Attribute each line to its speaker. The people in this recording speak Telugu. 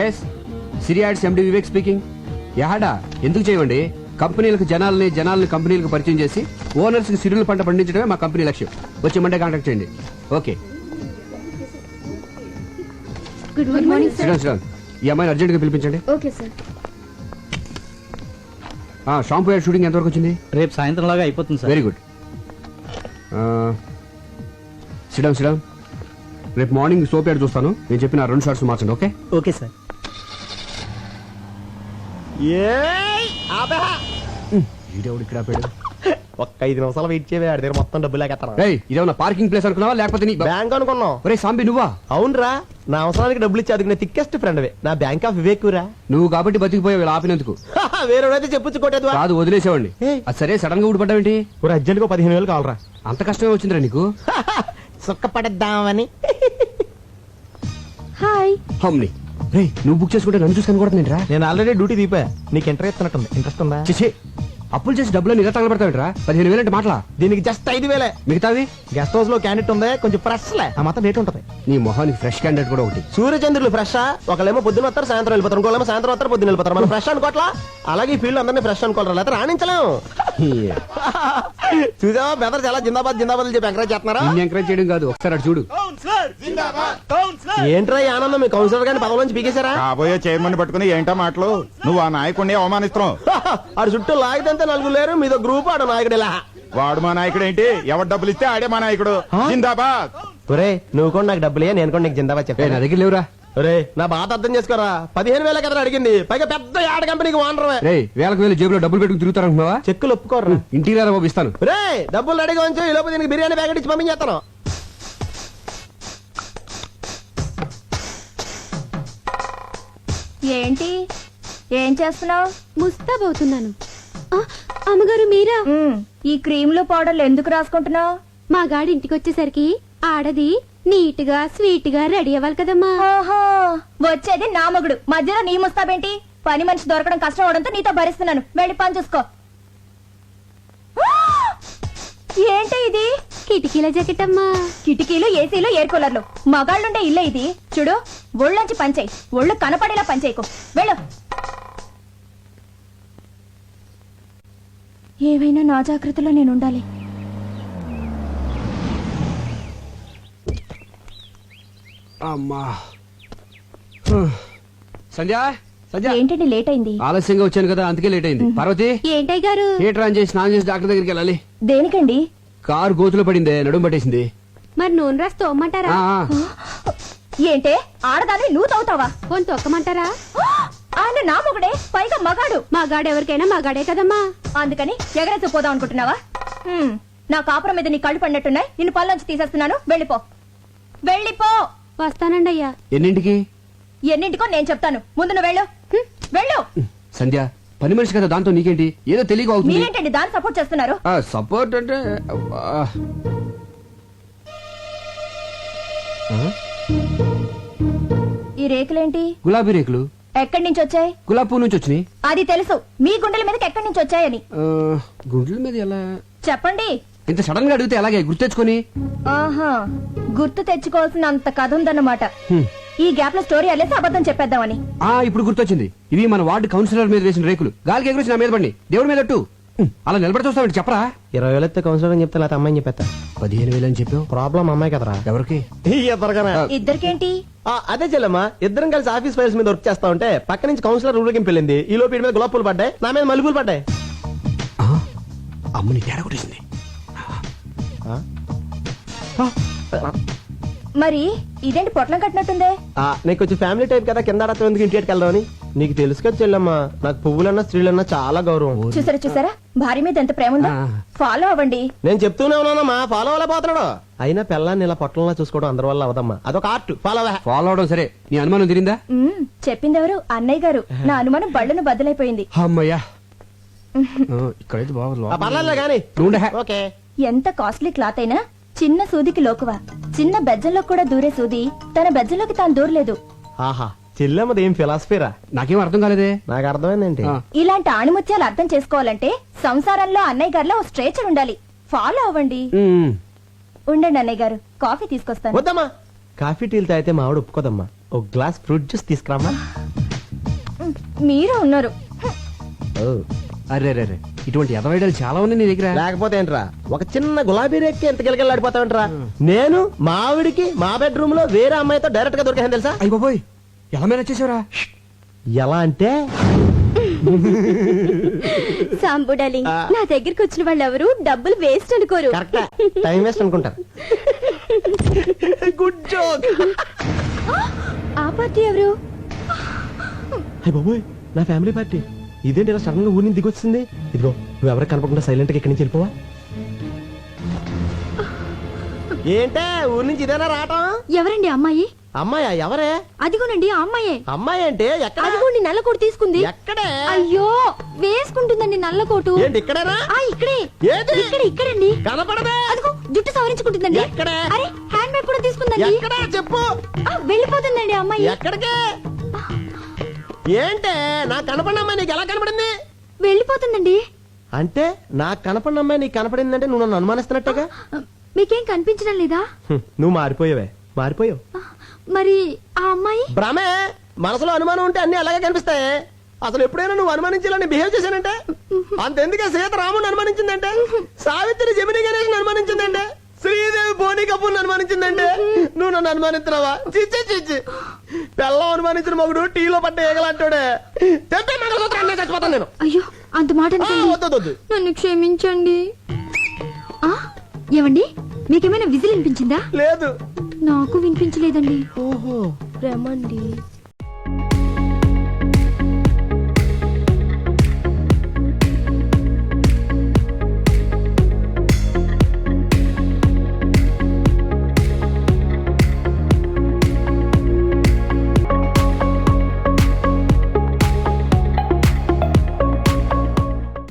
Speaker 1: ఎస్ సిరియాడ్స్ ఎండి వివేక్ స్పీకింగ్. యాడా ఎందుకు చేయండి? కంపెనీలకు జనాల్ని కంపెనీలకు పరిచయం చేసి ఓనర్స్ కి సిరుల పంట పండించడమే మా కంపెనీ లక్ష్యం. వచ్చే మండే కాంటాక్ట్ చేయండి. ఓకే.
Speaker 2: Good morning sir.
Speaker 1: ఈ అమ్మాయిని అర్జెంట్ గా పిలిపించండి.
Speaker 2: Okay sir.
Speaker 1: Shampoo ad shooting ఎంతవరకు వచ్చింది?
Speaker 3: రేపు సాయంత్రం లాగా అయిపోతుంది సార్.
Speaker 1: Very good. సిడమ్ రేపు మార్నింగ్ సోప్ యాడ్ చూస్తాను. నేను చెప్పిన 2 షార్ట్స్ మార్చండి. Okay
Speaker 3: okay sir.
Speaker 1: వీడెవడు ఇక్కడ ఆపాడు?
Speaker 4: ఒక్క 5 నిమిషాలు వెయిట్ చేయవే, ఆడి దగ్గర మొత్తం డబ్బులు లేకెత్తాను.
Speaker 1: ఇదేమన్నా పార్కింగ్ ప్లేస్ అనుకున్నావా లేకపోతే నీ
Speaker 4: బ్యాంక్ అనుకున్నావు?
Speaker 1: ఒరే సాంబి నువ్వా?
Speaker 4: అవునరా, నా అవసరానికి డబ్బులు ఇచ్చి అది థిక్కెస్ట్ ఫ్రెండ్ నా బ్యాంక్ ఆఫ్ వివేక్ రా.
Speaker 1: నువ్వు కాబట్టి బతికిపోయావు ఇలా ఆపినందుకు.
Speaker 4: వేరేడైతే చెప్పొచ్చు కొట్టేది
Speaker 1: కాదు, వదిలేసేవాడిని. అది సరే, సడన్ గా ఊడిపడ్డావేంటి?
Speaker 4: అర్జెంట్ గా 15,000 కావాలరా.
Speaker 1: అంత కష్టమే వచ్చిందిరా నీకు?
Speaker 4: సుఖపడద్దామని.
Speaker 2: హాయ్.
Speaker 1: హమ్ని రే, నువ్వు బుక్ చేసుకుంటే నన్ను చూసుకొని కూడా నేను రా.
Speaker 4: నేను ఆల్రెడీ డ్యూటీ దీపా. నీకు ఇంట్రెస్ట్ ఇస్తున్నట్టుంది. ఇంట్రెస్ట్ ఉందా?
Speaker 1: చేసే అప్పులు చేసి డబ్బులు ఇలా తగలబెడతావిట్రా? 15,000 అంటే మాటలా?
Speaker 4: దీనికి జస్ట్ 5,000.
Speaker 1: మిగతావి
Speaker 4: గెస్ట్ హౌస్ లో క్యాండిడేట్ ఉంది, కొంచెం ఫ్రెష్ లే, ఆ మాత్రం రేట్ ఉంటది.
Speaker 1: నీ మొహానికి ఫ్రెష్ క్యాండిడేట్ కూడా ఒకటి.
Speaker 4: సూర్యచంద్రులు ఫ్రెష్. ఒకళ్ళేమో పొద్దున వస్తారు, సాయంత్రం వెళ్ళిపోతారు. ఇంకోళ్ళేమో సాయంత్రం వస్తారు, పొద్దున వెళ్ళిపోతారు. మనం ఫ్రెష్ అనుకోవట్లా? అలాగే ఈ ఫీల్డ్ అందరినీ ఫ్రెష్ అనుకోవాలి, లేకపోతే రాణించలేము. చూసావా బెదర్ చాలా జిందాబాద్ చెప్పి ఎంకరేజ్ చేస్తున్నారా?
Speaker 1: ఎంకరేజ్ చేయడం కాదు, ఒకసారి అటు చూడు.
Speaker 4: ఏంట్రా ఈ ఆనందం? మీ కౌన్సిలర్ గారిని పదవి నుంచి పీకేశారా?
Speaker 5: కాబోయే చైర్మన్ పట్టుకుని ఏంటో మాటలు? నువ్వు ఆ నాయకుడిని అవమానిస్తున్నావు.
Speaker 4: ఆడు చుట్టూ లాగితే నలుగురు లేరు, మీదో గ్రూప్. ఆడు నాయకుడు ఇలా.
Speaker 5: వాడు మా నాయకుడు ఏంటి? ఎవరు డబ్బులు ఇస్తే ఆడే మా నాయకుడు. జిందాబాద్.
Speaker 4: ఒరే నువ్వు కూడా నాకు డబ్బులే, నేను కూడా నీకు జిందాబాద్ చెప్పా.
Speaker 1: నా దగ్గర లేవురా.
Speaker 4: ఒరే నా బాధ అర్థం చేసుకోరా. 15,000 కదా అడిగింది, పైగా పెద్ద యాడ్ కంపెనీకి వానరమే.
Speaker 1: రే, వేలకు వేలు జేబులో డబ్బులు పెట్టుకుని తిరుగుతారనుకున్నావా?
Speaker 4: చెక్కులు ఒప్పుకోరా.
Speaker 1: ఇంటికి రారా బాబు, ఇస్తాను.
Speaker 4: రే డబ్బులు రెడీగా ఉంచు, ఈ లోపు దీనికి బిర్యానీ ప్యాకెట్ ఇచ్చి పంపించేస్తాను.
Speaker 2: ఏంటి ఏం చేస్తున్నావు?
Speaker 6: ముస్తాబవుతున్నాను. అమ్మగారు మీరా?
Speaker 2: ఈ క్రీములు పౌడర్లు ఎందుకు రాసుకుంటున్నావు?
Speaker 6: మా గాడి ఇంటికి వచ్చేసరికి ఆడది నీట్ గా స్వీట్ గా రెడీ అవ్వాలి కదమ్మా.
Speaker 2: ఓహో, వచ్చేది నా మగుడు, మధ్యలో నీ ముస్తాబేంటి? పని మనిషి దొరకడం కష్టం అవడంతో నీతో భరిస్తున్నాను. వెళ్ళి పని చూసుకో. ఏంటి ఇది?
Speaker 6: కిటికీల జాకెట్ అమ్మా.
Speaker 2: కిటికీలు, ఏసీలు, ఎయిర్ కూలర్లు, మగాళ్ళుండే ఇల్లే ఇది. చూడు, ఒళ్ళొంచి పనిచేయి, ఒళ్ళు కనపడేలా పనిచేయకు. వెళ్ళు. ఏవైనా నా జాగ్రత్తలో నేను ఉండాలి.
Speaker 1: అమ్మా. సంధ్య
Speaker 2: ఏంటండి లేట్ అయింది?
Speaker 1: ఆలస్యంగా వచ్చాను కదా, అందుకే లేట్ అయింది. పార్వతి,
Speaker 6: ఏంటయ్య గారు?
Speaker 1: థియేటర్ ఆన్ చేసి స్నానం చేసి డాక్టర్ దగ్గరికి వెళ్ళాలి.
Speaker 2: దేనికండి?
Speaker 1: కారు గోతులో పడిందే, నడుము పట్టేసింది.
Speaker 6: మరి నూనె రాసి తోమ్మంటారా?
Speaker 2: ఏంటే ఆడదాన్ని నువ్వు తవ్వుతావా?
Speaker 6: పోని తొక్కమంటారా?
Speaker 2: ఆయన నా మొగుడే, పైగా మగాడు.
Speaker 6: మగాడు ఎవరికైనా మగాడే కదమ్మా.
Speaker 2: అందుకని ఎగరేసి పోదాం అనుకుంటున్నావా? నా కాపురం మీద నీ కళ్ళు పడినట్టున్నాయి. నిన్ను పళ్ళొంచి తీసేస్తున్నాను. వెళ్ళిపో, వెళ్ళిపో.
Speaker 6: వస్తానండి అయ్యా.
Speaker 1: ఎన్నింటికి?
Speaker 2: ఎన్నింటికో నేను చెప్తాను, ముందు నువ్వు వెళ్ళు. వెళ్ళు.
Speaker 1: సంధ్య, పని మనిషి కదా, దాంతో నీకేంటి? ఏదో తెలియక అవుతుంది.
Speaker 2: మీరేంటండి దాన్ని సపోర్ట్ చేస్తున్నారు?
Speaker 1: సపోర్ట్ అంటే
Speaker 2: ఈ రేకులేంటి?
Speaker 1: గులాబీ రేకులు.
Speaker 2: ఎక్కడి నుంచి వచ్చాయి?
Speaker 1: గులాబీ పువ్వు నుంచి వచ్చినాయి.
Speaker 2: అది తెలుసు, మీ గుండెల మీదకి ఎక్కడి నుంచి వచ్చాయని.
Speaker 1: గుండెల మీద ఎలా
Speaker 2: చెప్పండి.
Speaker 1: ఇంత సడన్ గా అడిగితే అలాగే గుర్తెచ్చుకొని.
Speaker 2: ఆహా, గుర్తు తెచ్చుకోవాల్సిన అంత కథ ఉందన్నమాట. ఈ గ్యాప్ లో స్టోరీ అల్లేసి అబద్ధం చెప్పేద్దామని.
Speaker 1: ఇప్పుడు గుర్తొచ్చింది. ఇవి మన వార్డు కౌన్సిలర్ మీద వేసిన రేకులు. గాలికి ఎగురేసి నా మీద పడి దేవుడి మీద అలా నిలబడి చూస్తావు. చెప్పరా?
Speaker 4: 20,000 ఎత్తే కౌన్సిలర్ అని చెప్తే లేకపోతే అమ్మాయిని చెప్పేస్తా.
Speaker 1: 15,000 అని చెప్పావు.
Speaker 4: ప్రాబ్లం అమ్మాయి కదరా.
Speaker 1: ఎవరికి?
Speaker 2: ఇద్దరికేంటి?
Speaker 4: అదే చెల్లమ్మా, ఇద్దరం కలిసి ఆఫీస్ ఫైల్స్ మీద వర్క్ చేస్తా ఉంటే పక్క నుంచి కౌన్సిలర్ ఊరికి వెళ్ళింది. ఈ లోపు మీద గులాబ్ పూలు పడ్డాయి, నా మీద మల్లెపూలు పడ్డాయి.
Speaker 1: అమ్మని తేడా కొట్టేసింది.
Speaker 2: మరి ఇదేంటి పొట్లం కట్టినట్టుందే?
Speaker 4: నీకు కొంచెం ఫ్యామిలీ టైప్ కదా, కింద ఆడతాం ఎందుకు ఇంటికి వెళ్దామని. నీకు తెలుసు కదా చెల్లమ్మా, నాకు పువ్వులన్నా స్త్రీలన్నా చాలా గౌరవం.
Speaker 2: చూసారా భార్య మీద ఎంత ప్రేమ ఉందో. ఫాలో అవ్వండి.
Speaker 4: నేను చెప్తూనే ఉన్నానమ్మా, ఫాలో అవ్వలే పోతున్నాడు. అయినా పిల్లాన్ని ఇలా పొట్టంలా చూసుకోవడం అందరి వల్ల అవదమ్మా, అదొక ఆర్ట్.
Speaker 1: ఫాలో అవడం సరే, నీ అనుమానం తిరిందా?
Speaker 2: చెప్పిందెవరు? అన్నయ్య గారు. నా అనుమానం బళ్ళను బద్దలైపోయింది.
Speaker 1: అమ్మయ్యా, ఇక్కడైతే
Speaker 4: పర్లేదు కానీ. ఓకే.
Speaker 2: ఎంత కాస్ట్లీ క్లాత్ అయినా చిన్న సూదికి లోకువా. చిన్న బెజ్జంలో కూడా దూరే సూది తన బెజ్జంలోకి తాను దూరలేదు.
Speaker 4: ఆహా, చెల్లెమ్మది ఏం ఫిలాసఫీరా?
Speaker 1: నాకేం అర్థం కాలేదే.
Speaker 4: నాకు అర్థమైందేంటి?
Speaker 2: ఇలాంటి ఆణిముత్యాలు అర్థం చేసుకోవాలంటే సంసారంలో అన్నయ్య గారిలో ఓ స్ట్రేచర్ ఉండాలి. ఫాలో అవ్వండి. ఉండండి అన్నయ్య గారు, కాఫీ తీసుకొస్తాను.
Speaker 4: వద్దమ్మా, కాఫీ టీలు తాగితే మా ఆవిడ ఒప్పుకోదమ్మా. ఒక గ్లాస్ ఫ్రూట్ జ్యూస్ తీసుకురామ్మా.
Speaker 2: మీరే ఉన్నారు.
Speaker 1: అరే రే రే, ఇటువంటి ఎదవైడలు చాలా ఉన్నాయి నీ దగ్గర.
Speaker 4: లేకపోతే ఏంట్రా, ఒక చిన్న గులాబీ రేక్కి ఎంత గిలగిలాడిపోతావంటరా. నేను మా ఆవిడికి మా బెడ్రూమ్ లో వేరే అమ్మాయితో డైరెక్ట్ గా దొరికాను తెలుసా.
Speaker 1: అయ్య బాబోయ్, ఎలా మేనేజ్ చేసావురా?
Speaker 4: ఎలా అంటే
Speaker 2: సాంబు డార్లింగ్, నా దగ్గరికి వచ్చిన వాళ్ళు ఎవరు డబ్బులు వేస్ట్ అనుకోరు.
Speaker 4: కరెక్ట్, టైం వేస్ట్ అనుకుంటారు. Good joke.
Speaker 2: ఆ పార్టీ ఎవరు?
Speaker 4: అయ్య బాబోయ్, నా ఫ్యామిలీ పార్టీ. ఇదేంటి ఇలా సడన్ గా ఊరి నుంచి దిగొచ్చింది. ఇదిగో నువ్వు ఎవరికి కనపడకుండా సైలెంట్ గా ఇక్కడి నుంచి వెళ్ళిపోవా. ఏంటే ఊరి నుంచి ఇదేనా రావటం?
Speaker 6: ఎవరండి అమ్మాయి?
Speaker 4: అమ్మాయా? ఎవరే?
Speaker 6: అదిగోనండి ఆ అమ్మాయే.
Speaker 4: అమ్మాయి అంటే ఎక్కడ?
Speaker 6: అదిగోండి నల్ల కోటు తీసుకుంది.
Speaker 4: ఎక్కడే?
Speaker 6: అయ్యో వేసుకుంటుందండి నల్ల కోటు.
Speaker 4: ఏంటి ఇక్కడేనా?
Speaker 6: ఆ ఇక్కడే.
Speaker 4: ఏది?
Speaker 6: ఇక్కడండి.
Speaker 4: కనపడదే.
Speaker 6: అదిగో జుట్టు సవరించుకుంటుందండి.
Speaker 4: ఎక్కడే?
Speaker 6: అరే హ్యాండ్ బ్యాగ్ కూడా తీసుకుందండి.
Speaker 4: ఎక్కడా చెప్పు.
Speaker 6: వెళ్ళిపోతుందండి అమ్మాయి.
Speaker 4: ఎక్కడికి? ఏంటే నాకు కనపడిన అమ్మాయి నీకు ఎలా కనపడింది?
Speaker 6: వెళ్ళిపోతుందండి.
Speaker 4: అంటే నాకు కనపడిన అమ్మాయి నీకు కనపడిందంటే నువ్వు నన్ను అనుమానిస్తున్నట్టుగా.
Speaker 6: మీకేం కనిపించడం లేదా?
Speaker 4: నువ్వు మారిపోయావే, మారిపోయావు.
Speaker 6: మరి ఆ అమ్మాయి?
Speaker 4: భ్రమే. మనసులో అనుమానం ఉంటే అన్ని అలాగే కనిపిస్తాయి. అసలు ఎప్పుడైనా నువ్వు అనుమానించాలని బిహేవ్ చేశానంటే అంతెందుకే సీత రాముని అనుమానించిందంటే, సావిత్రి జమిని గణేష్ అనుమానించిందంటే, శ్రీదేవి బోని కపూర్ అనుమానించిందంటే నువ్వు నన్ను అనుమానిస్తున్నావా? చిచ్చి చిచ్చి, పెళ్ళం అనుమానించిన మగుడు టీలో పట్ట ఏగలంటాడే. తెప్పే మంగళసూత్రాన్ని చచ్చిపోతాను నేను.
Speaker 6: అయ్యో అంత మాట అనకండి.
Speaker 4: వద్దు.
Speaker 6: నన్ను క్షమించండి. ఆ ఏమండి, మీకేమైనా విజిల్ వినిపించిందా?
Speaker 4: లేదు.
Speaker 6: నాకు వినిపించలేదండి.
Speaker 4: ఓహో
Speaker 2: రమండి.